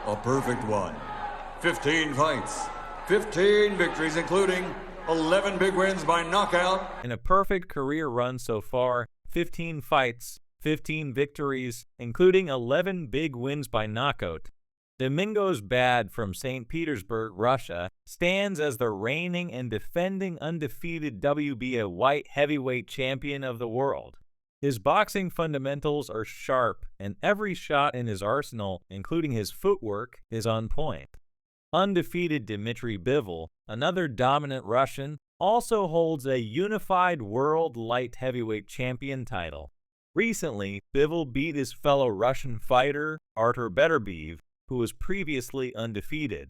A perfect one. 15 fights, 15 victories, including 11 big wins by knockout. In a perfect career run so far, 15 fights, 15 victories, including 11 big wins by knockout. Domingos Bad from St. Petersburg, Russia, stands as the reigning and defending undefeated WBA white heavyweight champion of the world. His boxing fundamentals are sharp, and every shot in his arsenal, including his footwork, is on point. Undefeated Dmitry Bivol, another dominant Russian, also holds a unified world light heavyweight champion title. Recently, Bivol beat his fellow Russian fighter, Artur Beterbiev, who was previously undefeated.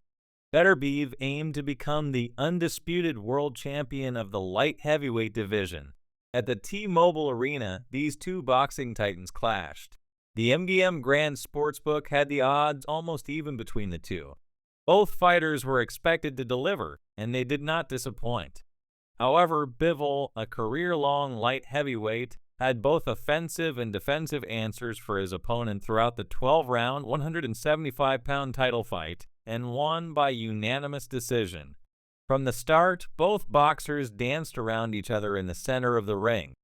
Beterbiev aimed to become the undisputed world champion of the light heavyweight division. At the T-Mobile Arena, these two boxing titans clashed. The MGM Grand Sportsbook had the odds almost even between the two. Both fighters were expected to deliver, and they did not disappoint. However, Bivol, a career-long light heavyweight, had both offensive and defensive answers for his opponent throughout the 12-round, 175-pound title fight, and won by unanimous decision. From the start, both boxers danced around each other in the center of the ring.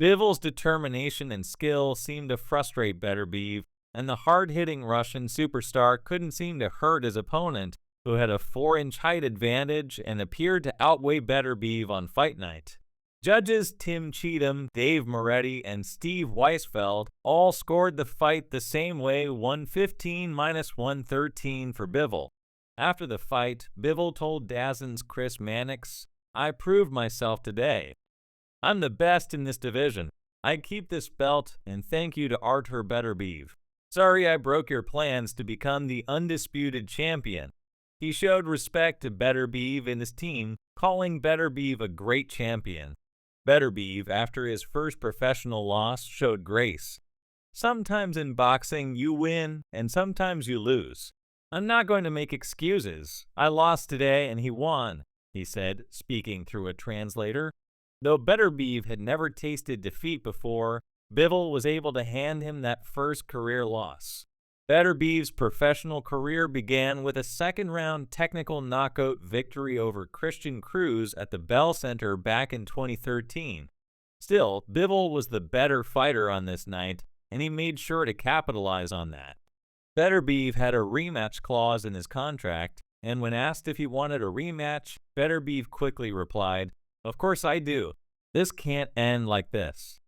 Bivol's determination and skill seemed to frustrate Beterbiev, and the hard-hitting Russian superstar couldn't seem to hurt his opponent, who had a 4-inch height advantage and appeared to outweigh Beterbiev on fight night. Judges Tim Cheatham, Dave Moretti, and Steve Weisfeld all scored the fight the same way, 115-113 for Bivol. After the fight, Bivol told DAZN's Chris Mannix, "I proved myself today. I'm the best in this division. I keep this belt, and thank you to Artur Beterbiev. Sorry I broke your plans to become the undisputed champion." He showed respect to Beterbiev and his team, calling Beterbiev a great champion. Beterbiev, after his first professional loss, showed grace. "Sometimes in boxing you win, and sometimes you lose. I'm not going to make excuses. I lost today and he won," he said, speaking through a translator. Though Beterbiev had never tasted defeat before, Bivol was able to hand him that first career loss. Beterbiev's professional career began with a second-round technical knockout victory over Christian Cruz at the Bell Center back in 2013. Still, Bivol was the better fighter on this night, and he made sure to capitalize on that. Beterbiev had a rematch clause in his contract, and when asked if he wanted a rematch, Beterbiev quickly replied, "Of course I do. This can't end like this."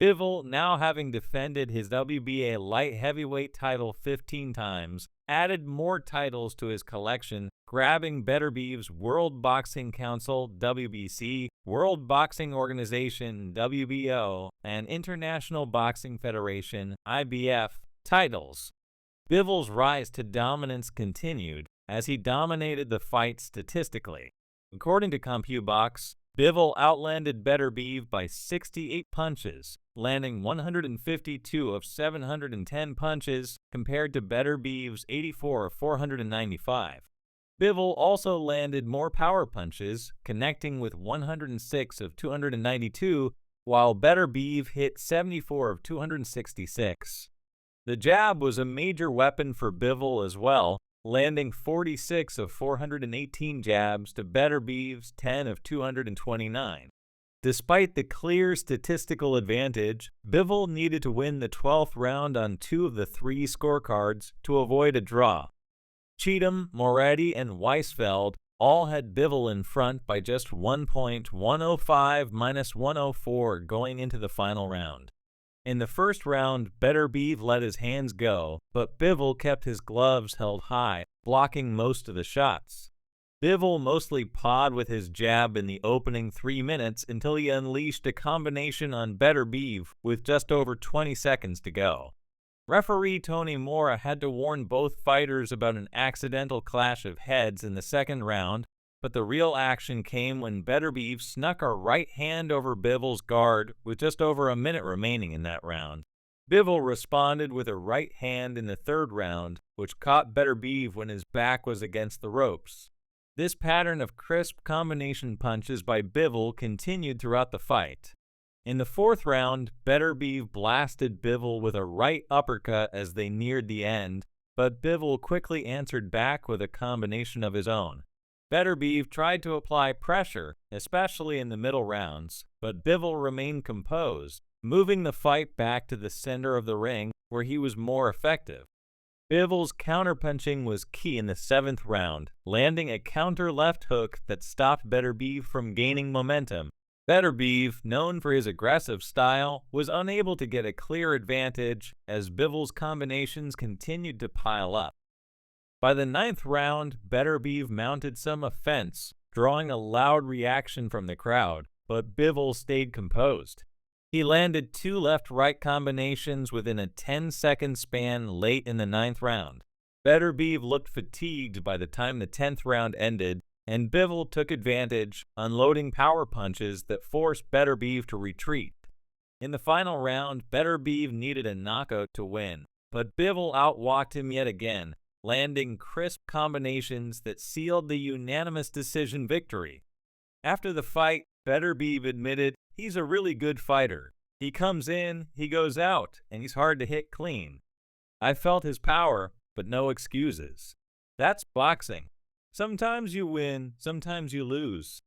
Bivol, now having defended his WBA light heavyweight title 15 times, added more titles to his collection, grabbing Beterbiev's World Boxing Council (WBC), World Boxing Organization (WBO), and International Boxing Federation (IBF) titles. Bivol's rise to dominance continued as he dominated the fight statistically. According to CompuBox, Bivol outlanded Beterbiev by 68 punches, landing 152 of 710 punches compared to Beterbiev's 84 of 495. Bivol also landed more power punches, connecting with 106 of 292, while Beterbiev hit 74 of 266. The jab was a major weapon for Bivol as well, landing 46 of 418 jabs to Beterbiev's 10 of 229. Despite the clear statistical advantage, Bivol needed to win the 12th round on 2 of the 3 scorecards to avoid a draw. Cheatham, Moretti, and Weisfeld all had Bivol in front by just 1 point, 105-104 going into the final round. In the first round, Beterbiev let his hands go, but Bivol kept his gloves held high, blocking most of the shots. Bivol mostly pawed with his jab in the opening 3 minutes until he unleashed a combination on Beterbiev with just over 20 seconds to go. Referee Tony Mora had to warn both fighters about an accidental clash of heads in the second round, but the real action came when Beterbiev snuck a right hand over Bivol's guard with just over a minute remaining in that round. Bivol responded with a right hand in the third round, which caught Beterbiev when his back was against the ropes. This pattern of crisp combination punches by Bivol continued throughout the fight. In the fourth round, Beterbiev blasted Bivol with a right uppercut as they neared the end, but Bivol quickly answered back with a combination of his own. Beterbiev tried to apply pressure, especially in the middle rounds, but Bivol remained composed, moving the fight back to the center of the ring where he was more effective. Bivol's counterpunching was key in the 7th round, landing a counter left hook that stopped Beterbiev from gaining momentum. Beterbiev, known for his aggressive style, was unable to get a clear advantage as Bivol's combinations continued to pile up. By the 9th round, Beterbiev mounted some offense, drawing a loud reaction from the crowd, but Bivol stayed composed. He landed 2 left-right combinations within a 10-second span late in the 9th round. Beterbiev looked fatigued by the time the 10th round ended, and Bivol took advantage, unloading power punches that forced Beterbiev to retreat. In the final round, Beterbiev needed a knockout to win, but Bivol outwalked him yet again, landing crisp combinations that sealed the unanimous decision victory. After the fight, Beterbiev admitted he's a really good fighter. He comes in, he goes out, and he's hard to hit clean. I felt his power, but no excuses. That's boxing. Sometimes you win, sometimes you lose.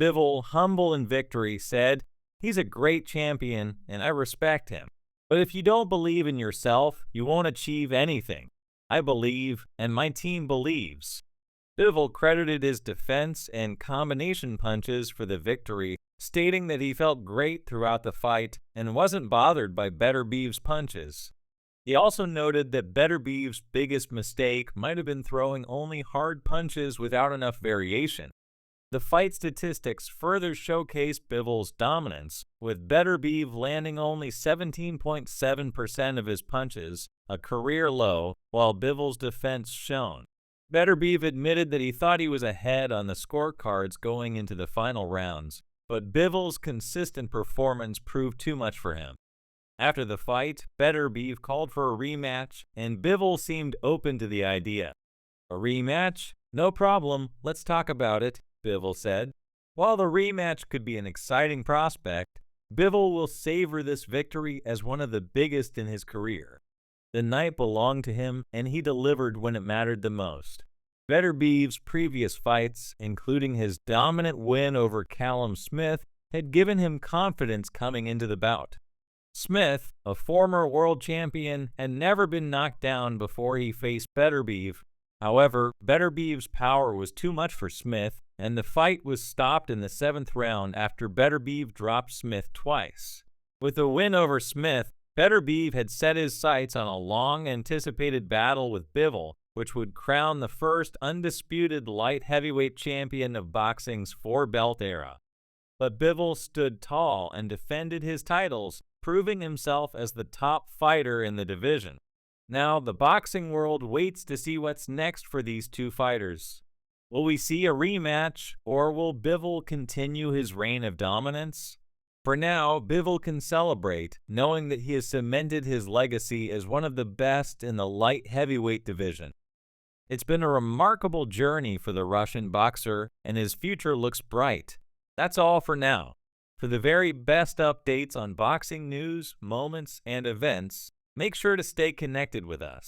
Bivol, humble in victory, said, "He's a great champion, and I respect him. But if you don't believe in yourself, you won't achieve anything. I believe, and my team believes." Bivol credited his defense and combination punches for the victory, stating that he felt great throughout the fight and wasn't bothered by Beterbiev's punches. He also noted that Beterbiev's biggest mistake might have been throwing only hard punches without enough variation. The fight statistics further showcase Bivol's dominance, with Beterbiev landing only 17.7% of his punches, a career low, while Bivol's defense shone. Beterbiev admitted that he thought he was ahead on the scorecards going into the final rounds, but Bivol's consistent performance proved too much for him. After the fight, Beterbiev called for a rematch, and Bivol seemed open to the idea. "A rematch? No problem, let's talk about it," Bivol said. While the rematch could be an exciting prospect, Bivol will savor this victory as one of the biggest in his career. The night belonged to him, and he delivered when it mattered the most. Beterbiev's previous fights, including his dominant win over Callum Smith, had given him confidence coming into the bout. Smith, a former world champion, had never been knocked down before he faced Beterbiev. However, Beterbiev's power was too much for Smith, and the fight was stopped in the 7th round after Beterbiev dropped Smith twice. With a win over Smith, Beterbiev had set his sights on a long-anticipated battle with Bivol, which would crown the first undisputed light heavyweight champion of boxing's 4-belt era. But Bivol stood tall and defended his titles, proving himself as the top fighter in the division. Now, the boxing world waits to see what's next for these two fighters. Will we see a rematch, or will Bivol continue his reign of dominance? For now, Bivol can celebrate, knowing that he has cemented his legacy as one of the best in the light heavyweight division. It's been a remarkable journey for the Russian boxer, and his future looks bright. That's all for now. For the very best updates on boxing news, moments, and events, make sure to stay connected with us.